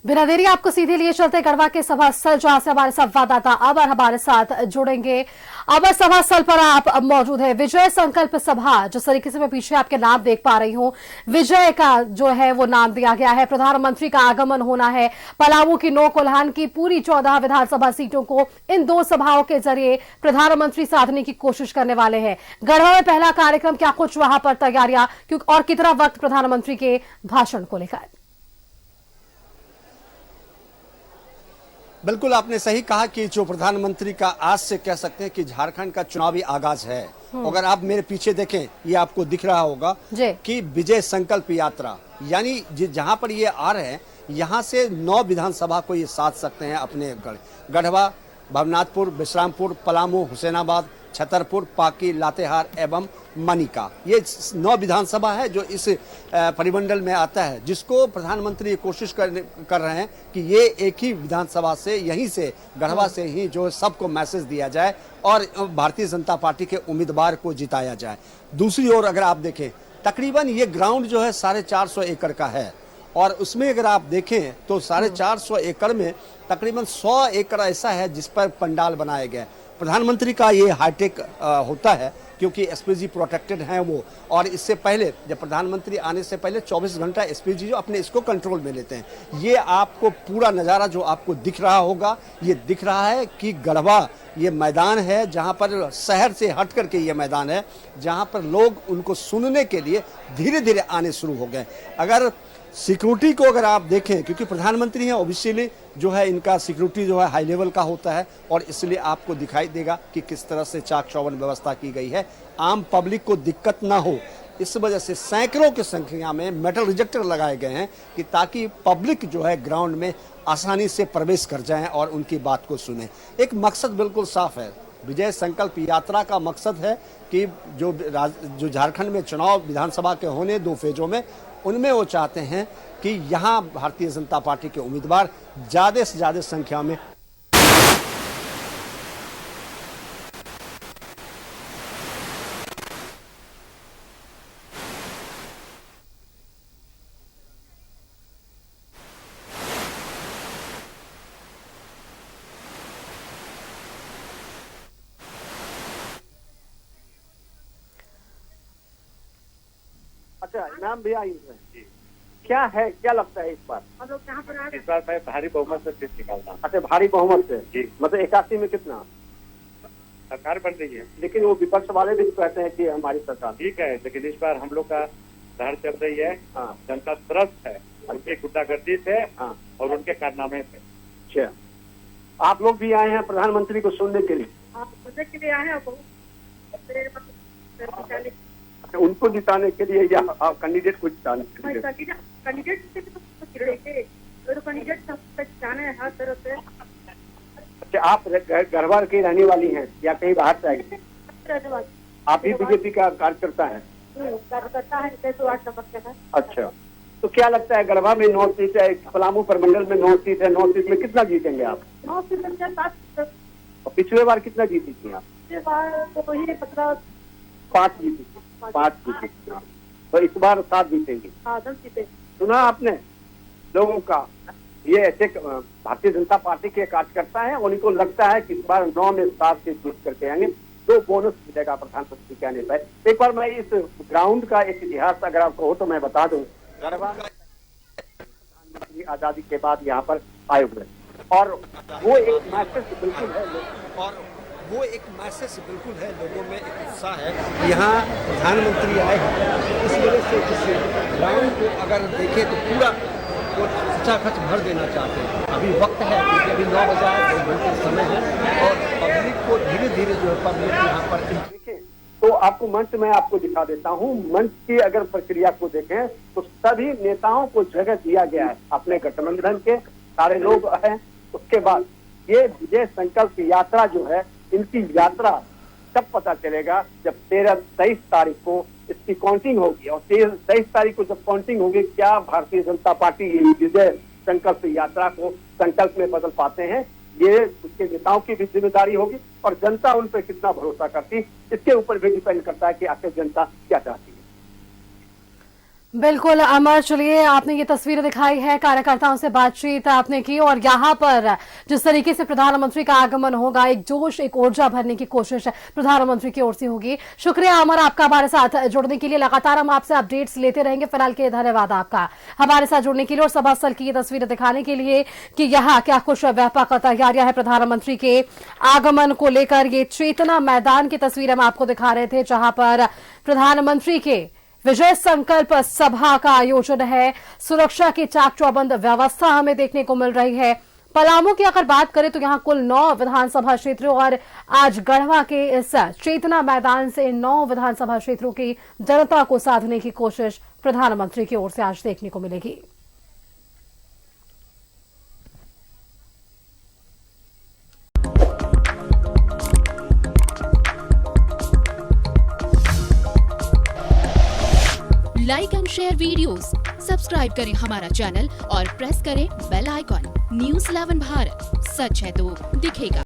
बिना देरी आपको सीधे लिए चलते गढ़वा के सभा स्थल, जहां से हमारे संवाददाता अमर हमारे साथ जुड़ेंगे। अमर, सभा स्थल पर आप मौजूद है। विजय संकल्प सभा, जिस तरीके से मैं पीछे आपके नाम देख पा रही हूं, विजय का जो है वो नाम दिया गया है। प्रधानमंत्री का आगमन होना है। पलामू की नौ कोल्हान की पूरी 14 विधानसभा सीटों को इन दो सभाओं के जरिए प्रधानमंत्री साधने की कोशिश करने वाले हैं। गढ़वा में पहला कार्यक्रम, क्या कुछ वहां पर तैयारियां और कितना वक्त प्रधानमंत्री के भाषण को लेकर? बिल्कुल, आपने सही कहा कि जो प्रधानमंत्री का आज से कह सकते हैं कि झारखंड का चुनावी आगाज है। अगर आप मेरे पीछे देखें, ये आपको दिख रहा होगा कि विजय संकल्प यात्रा, यानी जहां पर ये आ रहे हैं, यहां से 9 विधानसभा को ये साध सकते हैं अपने गढ़वा, भवनाथपुर, विश्रामपुर, पलामू, हुसैनाबाद, छतरपुर, पाकी, लातेहार एवं मनिका। ये 9 विधानसभा है जो इस परिमंडल में आता है, जिसको प्रधानमंत्री कोशिश कर रहे हैं कि ये एक ही विधानसभा से, यहीं से, गढ़वा से ही जो सबको मैसेज दिया जाए और भारतीय जनता पार्टी के उम्मीदवार को जिताया जाए। दूसरी ओर अगर आप देखें, तकरीबन ये ग्राउंड जो है 450 एकड़ का है और उसमें अगर आप देखें तो 450 एकड़ में तकरीबन 100 एकड़ ऐसा है जिस पर पंडाल बनाए गए। प्रधानमंत्री का ये हाईटेक होता है क्योंकि एसपीजी प्रोटेक्टेड हैं वो, और इससे पहले जब प्रधानमंत्री आने से पहले 24 घंटा एसपीजी जो अपने इसको कंट्रोल में लेते हैं। ये आपको पूरा नज़ारा जो आपको दिख रहा होगा, ये दिख रहा है कि गढ़वा ये मैदान है जहां पर शहर से हट करके ये मैदान है जहां पर लोग उनको सुनने के लिए धीरे धीरे आने शुरू हो गए। अगर सिक्योरिटी को अगर आप देखें, क्योंकि प्रधानमंत्री हैं, ऑब्वियसली जो है इनका सिक्योरिटी जो है हाई लेवल का होता है और इसलिए आपको दिखाई देगा कि किस तरह से चाक चौबंद व्यवस्था की गई है, आम पब्लिक को दिक्कत ना हो। इस वजह से सैकड़ों की संख्या में मेटल रिजेक्टर लगाए गए हैं कि ताकि पब्लिक जो है ग्राउंड में आसानी से प्रवेश कर जाएं और उनकी बात को सुने। एक मकसद बिल्कुल साफ है। विजय संकल्प यात्रा का मकसद है कि जो झारखंड में चुनाव विधानसभा के होने 2 फेजों में, उनमें वो चाहते हैं कि यहां भारतीय जनता पार्टी के उम्मीदवार ज्यादा से ज्यादा संख्या में अच्छा, इनाम भी आई है। क्या है, क्या लगता है इस बार? इस बार मैं भारी बहुमत से जीत निकालता हूँ। अच्छा, भारी बहुमत से जी। मतलब 81 में कितना? सरकार बन रही है, लेकिन वो विपक्ष वाले भी कहते हैं कि हमारी सरकार ठीक है, लेकिन इस बार हम लोग का लहर चल रही है। जनता त्रस्त है उनकी गुंडागर्दी से और उनके कारनामे से। अच्छा, आप लोग भी आए हैं प्रधानमंत्री को सुनने के लिए? आए हैं उनको जिताने के लिए या कैंडिडेट को जिताने के लिए? कैंडिडेट जिताने हैं हर तरह से। अच्छा, आप गढ़वा की रहने वाली हैं या कहीं बाहर से आई? आप भी बीजेपी का कार्यकर्ता है? कार्यकर्ता है, 108 नंबर का। अच्छा, तो क्या लगता है गढ़वा में 9 सीट है, पलामू प्रमंडल में 9 सीट है, 9 सीट में कितना जीतेंगे आप? 9 सीट में 7। और पिछले बार कितना जीती थी आप? पिछले बार तो ही 5 जीती थी। 5 जीती थी, तो इस बार 7 जीतेंगी। 10 जीते। सुना आपने लोगों का? ये ऐसे भारतीय जनता पार्टी के कार्यकर्ता हैं, उनको लगता है कि इस बार 9 में 7 से जीत करके आएंगे, 2 बोनस मिलेगा प्रधानमंत्री के आने पर। एक बार मैं इस ग्राउंड का एक इतिहास अगर आपको हो तो मैं बता दूं। गढ़वा प्रधानमंत्री आजादी के बाद यहाँ पर आए हुए और वो एक मैसेज बिल्कुल है लोगों में एक उत्साह है, यहाँ प्रधानमंत्री आए हैं। इस वजह से इस ग्राउंड को अगर देखें तो पूरा वो खच भर देना चाहते हैं। अभी वक्त है क्योंकि अभी 9 बजा है, 2 घंटे समय है और पब्लिक को धीरे धीरे जो है पब्लिक यहाँ पर देखें तो आपको मंच में आपको दिखा देता हूँ। मंच की अगर प्रक्रिया को देखें तो सभी नेताओं को जगह दिया गया है, अपने गठबंधन के सारे लोग हैं। उसके बाद ये विजय संकल्प यात्रा जो है, इनकी यात्रा तब पता चलेगा जब 23 तारीख को इसकी काउंटिंग होगी और 23 तारीख को जब काउंटिंग होगी, क्या भारतीय जनता पार्टी ये विजय संकल्प यात्रा को संकल्प में बदल पाते हैं, ये उसके नेताओं की भी जिम्मेदारी होगी और जनता उन पर कितना भरोसा करती, इसके ऊपर भी डिपेंड करता है कि आखिर जनता क्या चाहती है। बिल्कुल अमर, चलिए आपने ये तस्वीरें दिखाई है, कार्यकर्ताओं से बातचीत आपने की और यहाँ पर जिस तरीके से प्रधानमंत्री का आगमन होगा, एक जोश, एक ऊर्जा भरने की कोशिश प्रधानमंत्री की ओर से होगी। शुक्रिया अमर आपका हमारे साथ जुड़ने के लिए। लगातार हम आपसे अपडेट्स लेते रहेंगे। फिलहाल के धन्यवाद आपका हमारे साथ जुड़ने के लिए और सभा स्थल की ये तस्वीरें दिखाने के लिए कि यहाँ क्या कुछ व्यापक तैयारियां है प्रधानमंत्री के आगमन को लेकर। ये चेतना मैदान की तस्वीर हम आपको दिखा रहे थे, जहां पर प्रधानमंत्री के विजय संकल्प सभा का आयोजन है। सुरक्षा की चाक चौबंद व्यवस्था हमें देखने को मिल रही है। पलामू की अगर बात करें तो यहां कुल 9 विधानसभा क्षेत्रों और आज गढ़वा के इस चेतना मैदान से 9 विधानसभा क्षेत्रों की जनता को साधने की कोशिश प्रधानमंत्री की ओर से आज देखने को मिलेगी। Like and share videos, subscribe करें हमारा चैनल और प्रेस करें बेल आइकॉन। न्यूज़ 11 भारत, सच है तो दिखेगा।